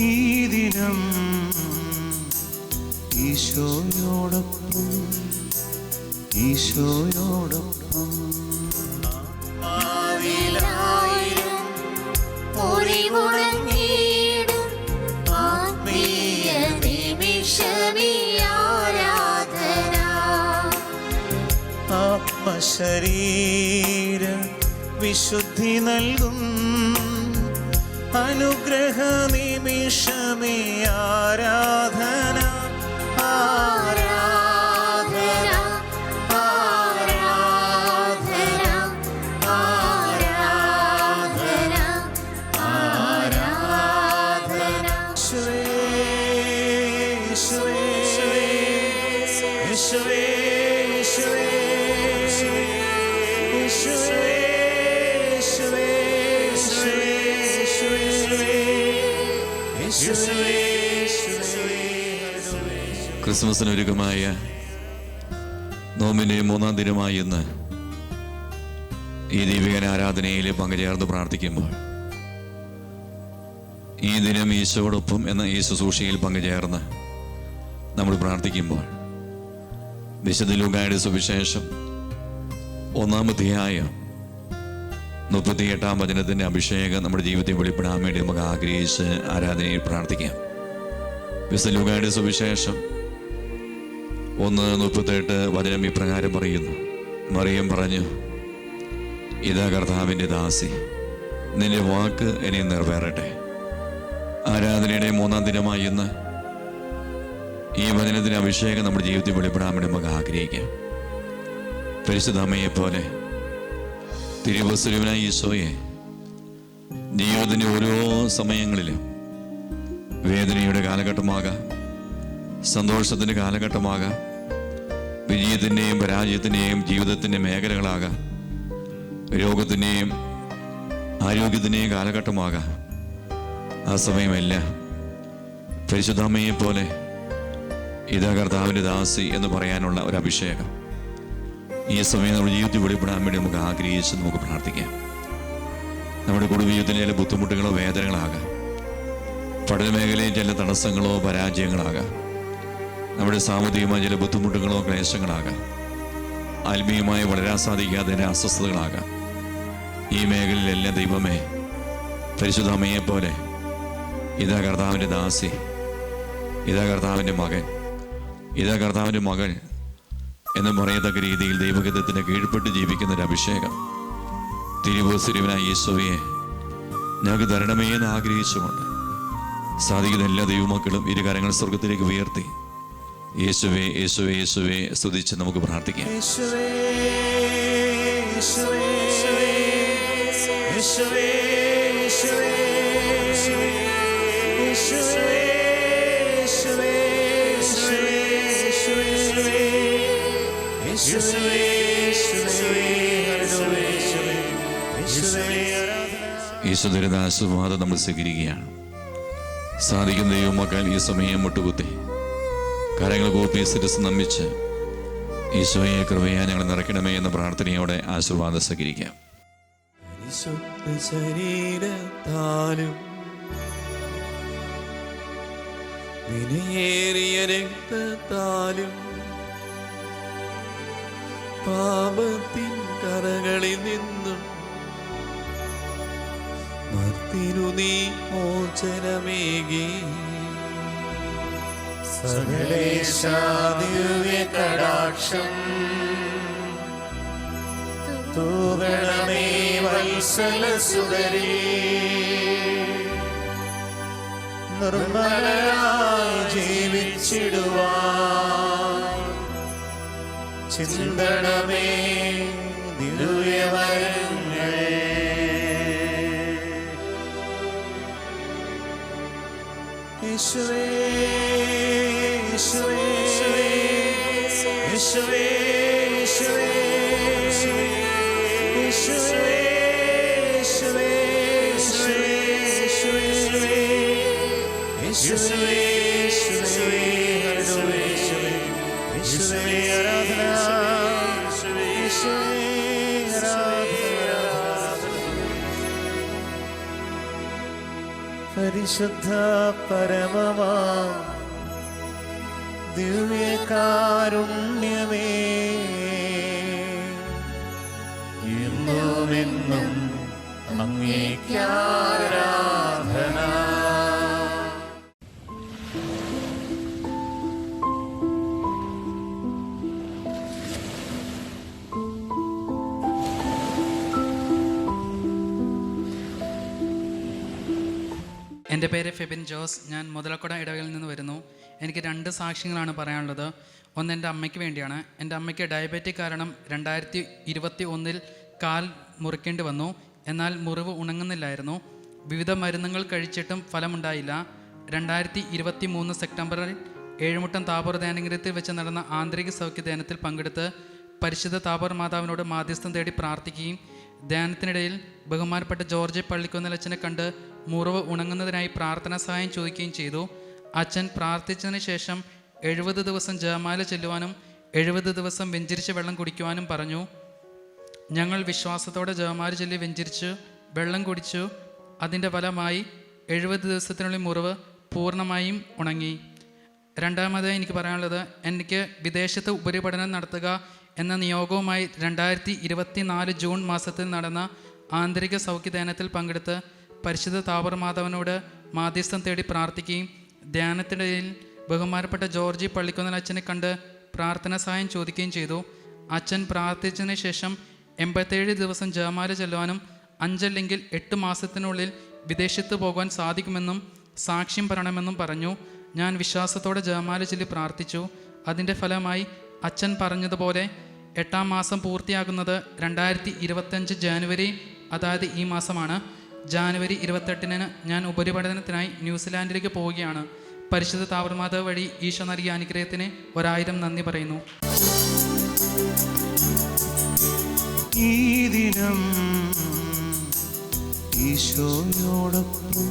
ഈ ദിനം ഈശോയോടൊപ്പം ഈശോയോടൊപ്പം ആത്മശരീര വിശുദ്ധി നൽകും അനുഗ്രഹ നിമിഷമേ ആരാധന ആരാധന ആരാധന ആരാധന ആരാധന യേശുവേ യേശുവേ ക്രിസ്മസിന് ഒരുക്കമായ നോമ്പിൻ്റെ 3-ാം ദിനമായി ഇന്ന് ഈ ദൈവിക ആരാധനയിൽ പങ്കുചേർന്ന് പ്രാർത്ഥിക്കുമ്പോൾ ഈ ദിനം ഈശോടൊപ്പം എന്ന ഈ ശുശ്രൂഷയിൽ പങ്കുചേർന്ന് നമ്മൾ പ്രാർത്ഥിക്കുമ്പോൾ വിശുദ്ധ ലൂക്കായുടെ സുവിശേഷം 1-ാം അധ്യായം 38-ാം വചനത്തിൻ്റെ അഭിഷേകം നമ്മുടെ ജീവിതത്തിൽ വെളിപ്പെടാൻ വേണ്ടി നമുക്ക് ആഗ്രഹിച്ച് ആരാധനയിൽ പ്രാർത്ഥിക്കാം. വിശുദ്ധ ലൂക്കായുടെ സുവിശേഷം 1:38 വചനം ഇപ്രകാരം പറയുന്നു: മറിയം പറഞ്ഞു, ഇതാ കർത്താവിൻ്റെ ദാസി, നിന്റെ വാക്ക് ഇനി നിറവേറട്ടെ. ആരാധനയുടെ 3-ാം ദിനമായി ഇന്ന് ഈ വചനത്തിന് അഭിഷേകം നമ്മുടെ ജീവിതത്തിൽ വെളിപ്പെടാൻ വേണ്ടി നമുക്ക് ആഗ്രഹിക്കാം. പരിശുദ്ധ അമ്മയെപ്പോലെ തിരുവസ്തുവിനായ ഈശോയെ ജീവിതത്തിൻ്റെ ഓരോ സമയങ്ങളിലും വേദനയുടെ കാലഘട്ടമാകാം, സന്തോഷത്തിൻ്റെ കാലഘട്ടമാകാം, വിജയത്തിൻ്റെയും പരാജയത്തിൻ്റെയും ജീവിതത്തിൻ്റെ മേഖലകളാകാം, രോഗത്തിൻ്റെയും ആരോഗ്യത്തിൻ്റെയും കാലഘട്ടമാകാം. ആ സമയമെല്ലാം പരിശുദ്ധാമ്മയെപ്പോലെ ഇതാ കർത്താവിൻ്റെ ദാസി എന്ന് പറയാനുള്ള ഒരു അഭിഷേകം ഈ സമയം നമ്മുടെ ജീവിതത്തിൽ വെളിപ്പെടാൻ വേണ്ടി നമുക്ക് ആഗ്രഹിച്ച് നമുക്ക് പ്രാർത്ഥിക്കാം. നമ്മുടെ കുടുംബജീവിതത്തിലെ ചില ബുദ്ധിമുട്ടുകളോ വേദനകളാകാം, പഠന മേഖലയിൽ ചില തടസ്സങ്ങളോ പരാജയങ്ങളാകാം, നമ്മുടെ സാമ്പത്തികമായ ചില ബുദ്ധിമുട്ടുകളോ ക്ലേശങ്ങളാകാം, ആത്മീയമായി വളരാൻ സാധിക്കാത്ത അസ്വസ്ഥതകളാകാം. ഈ മേഖലയിലെല്ലാം ദൈവമേ പരിശുദ്ധ അമ്മയെപ്പോലെ ഇതാ കർത്താവിൻ്റെ ദാസി, ഇതാ കർത്താവിൻ്റെ മകൻ, ഇതാ കർത്താവിൻ്റെ മകൾ എന്ന് പറയത്തക്ക രീതിയിൽ ദൈവഹിതത്തിന് കീഴ്പ്പെട്ട് ജീവിക്കുന്ന ഒരു അഭിഷേകം തിരുവോസ്തുവിനായ യേശുവേ ഞങ്ങൾക്ക് തരണമേ എന്ന് ആഗ്രഹിച്ചുകൊണ്ട് സാധിക്കുന്ന എല്ലാ ദൈവമക്കളും ഇരുകരങ്ങൾ സ്വർഗത്തിലേക്ക് ഉയർത്തി യേശുവേ യേശുവേ യേശുവേ സ്തുതിച്ച് നമുക്ക് പ്രാർത്ഥിക്കാം. യേശുവിന്റെ ആശീർവാദം നമ്മൾ സ്വീകരിക്കുകയാണ്. സാധിക്കുന്ന ദൈവമക്കൾ ഈ സമയം മുട്ടുകുത്തി കരങ്ങൾ കൂപ്പി ശിരസ്സ് നമിച്ച് ഈശോയെ കൃപയാ ഞങ്ങൾ നിറയ്ക്കണമേ എന്ന പ്രാർത്ഥനയോടെ ആശീർവാദം സ്വീകരിക്കാം. ശരീരത്താലും വിലയേറിയ രക്തത്താലും പാപത്തിൻ കരകളിൽ നിന്നും മർത്തിനു നീ മോചനമേകി സകലേശാദിവ്യ കടാക്ഷം തൂകണമേ വത്സലസുതരേ നിർമ്മലരായി ജീവിച്ചിടുവാൻ ചിന്തണമേ ദിവ്യവരങ്ങൾ. യേശുവേ യേശുവേ യേശുവേ യേശുവേ യേശുവേ യേശുവേ യേശുവേ യേശുവേ ആരാധന യേശുവേ ആരാധന. പരിശുദ്ധ പരമമാം ദിവ്യകാരുണ്യമേ, എന്നുമെന്നും അങ്ങേയ്ക്കാരാധന. എൻ്റെ പേര് ഫെബിൻ ജോസ്. ഞാൻ മുതലക്കുട ഇടവകയിൽ നിന്ന് വരുന്നു. എനിക്ക് 2 സാക്ഷ്യങ്ങളാണ് പറയാനുള്ളത്. ഒന്ന് എൻ്റെ അമ്മയ്ക്ക് വേണ്ടിയാണ്. എൻ്റെ അമ്മയ്ക്ക് ഡയബറ്റിക് കാരണം 2021 കാൽ മുറിക്കേണ്ടി വന്നു. എന്നാൽ മുറിവ് ഉണങ്ങുന്നില്ലായിരുന്നു. വിവിധ മരുന്നുകൾ കഴിച്ചിട്ടും ഫലമുണ്ടായില്ല. 2023 സെപ്റ്റംബറിൽ ഏഴുമുട്ടം താബോർ ധ്യാനകേന്ദ്രത്തിൽ വെച്ച് നടന്ന ആന്തരിക സൗഖ്യ ധ്യാനത്തിൽ പങ്കെടുത്ത് പരിശുദ്ധ താബോർ മാതാവിനോട് മാധ്യസ്ഥം തേടി പ്രാർത്ഥിക്കുകയും ധ്യാനത്തിനിടയിൽ ബഹുമാനപ്പെട്ട ജോർജ് പള്ളിക്കുന്നലച്ചനെ കണ്ട് മുറിവ് ഉണങ്ങുന്നതിനായി പ്രാർത്ഥനാ സഹായം ചോദിക്കുകയും ചെയ്തു. അച്ഛൻ പ്രാർത്ഥിച്ചതിന് ശേഷം 70 ദിവസം ജപമാല ചെല്ലുവാനും 70 ദിവസം വെഞ്ചരിച്ച വെള്ളം കുടിക്കുവാനും പറഞ്ഞു. ഞങ്ങൾ വിശ്വാസത്തോടെ ജപമാല ചൊല്ലി വെഞ്ചരിച്ചു വെള്ളം കുടിച്ചു. അതിൻ്റെ ഫലമായി 70 ദിവസത്തിനുള്ളിൽ മുറിവ് പൂർണ്ണമായും ഉണങ്ങി. രണ്ടാമതായി എനിക്ക് പറയാനുള്ളത്, എനിക്ക് വിദേശത്ത് ഉപരിപഠനം നടത്തുക എന്ന നിയോഗവുമായി 2024 ജൂൺ മാസത്തിൽ നടന്ന ആന്തരിക സൗഖ്യധ്യാനത്തിൽ പങ്കെടുത്ത് പരിശുദ്ധ താബോർ മാതാവിനോട് മാധ്യസ്ഥം തേടി പ്രാർത്ഥിക്കുകയും ധ്യാനത്തിനിടയിൽ ബഹുമാനപ്പെട്ട ജോർജി പള്ളിക്കുന്നൽ അച്ഛനെ കണ്ട് പ്രാർത്ഥന സഹായം ചോദിക്കുകയും ചെയ്തു. അച്ഛൻ പ്രാർത്ഥിച്ചതിന് ശേഷം 87 ദിവസം ജപമാല ചെല്ലുവാനും 5 അല്ലെങ്കിൽ 8 മാസത്തിനുള്ളിൽ വിദേശത്ത് പോകുവാൻ സാധിക്കുമെന്നും സാക്ഷ്യം പറയണമെന്നും പറഞ്ഞു. ഞാൻ വിശ്വാസത്തോടെ ജപമാല ചൊല്ലി പ്രാർത്ഥിച്ചു. അതിൻ്റെ ഫലമായി അച്ഛൻ പറഞ്ഞതുപോലെ 8-ാം മാസം പൂർത്തിയാകുന്നത് 2025 ജാനുവരി, അതായത് ഈ മാസമാണ്. ജാനുവരി 28-ന് ഞാൻ ഉപരിപഠനത്തിനായി ന്യൂസിലാൻഡിലേക്ക് പോവുകയാണ്. പരിശുദ്ധ താബോർ മാതാവ് വഴി ഈശോ നൽകിയ അനുഗ്രഹത്തിന് 1000 നന്ദി പറയുന്നു. ഈ ദിനം ഈശോയോടൊപ്പം